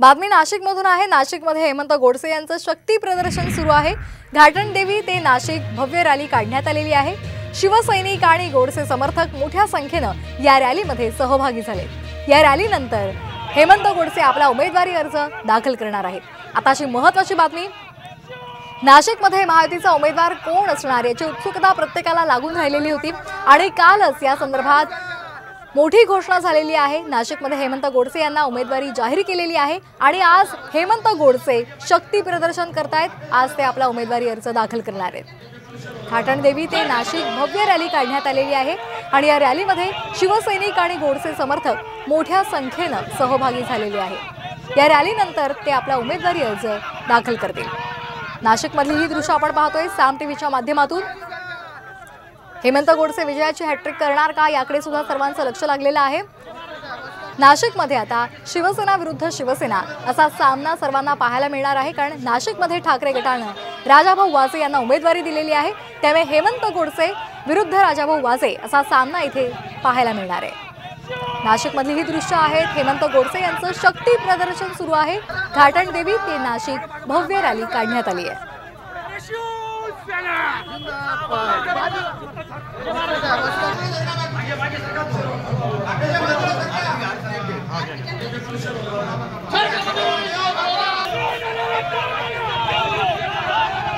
बातमी नाशिकमधून आहे। नाशिकमध्ये हेमंत गोडसे यांचं शक्ती प्रदर्शन सुरू आहे। घाटनदेवी ते नाशिक भव्य रॅली काढण्यात आलेली आहे। शिवसैनिक आणि गोडसे समर्थक मोठ्या संख्येने या रॅलीमध्ये सहभागी झाले। या रॅलीनंतर हेमंत गोडसे आपला उमेदवारी अर्ज दाखल करणार आहेत। आताची महत्त्वाची बातमी, नाशिकमध्ये महायुतीचा उमेदवार कोण असणार याची उत्सुकता प्रत्येकाला लागून राहिलेली होती आणि कालच या संदर्भात मोठी घोषणा झालेली आहे। नाशिकमध्ये हेमंत गोडसे यांना उमेदवारी जाहीर केलेली आहे आणि आज हेमंत गोडसे शक्ती प्रदर्शन करतायत। आज ते आपला उमेदवारी अर्ज दाखल करणार आहेत। घाटनदेवी ते नाशिक भव्य रॅली काढण्यात आलेली आहे आणि या रॅलीमध्ये शिवसैनिक आणि गोडसे समर्थक मोठ्या संख्येने सहभागी झालेले आहेत। या रॅलीनंतर ते आपला उमेदवारी अर्ज दाखल करतील। नाशिकमधली ही दृश्य आपण पाहतोय साम टीव्हीच्या माध्यमातून। हेमंत गोडसे विजयाची हॅट्रिक करणार का याकडे सुद्धा सर्वांचं लक्ष लागलेलं आहे। नाशिकमध्ये आता शिवसेना विरुद्ध शिवसेना असा सामना सर्वांना पाहायला मिळणार आहे, कारण नाशिकमध्ये ठाकरे गटाने राजाभाऊ वाजे यांना उमेदवारी दिलेली आहे। त्यामुळे हेमंत गोडसे विरुद्ध राजाभाऊ वाजे असा सामना इथे पाहायला मिळणार आहे। नाशिकमधली ही दृश्य आहेत। हेमंत गोडसे यांचं शक्ती प्रदर्शन सुरू आहे। घाटनदेवी ते नाशिक भव्य रॅली काढण्यात आली आहे। जिंदाबाद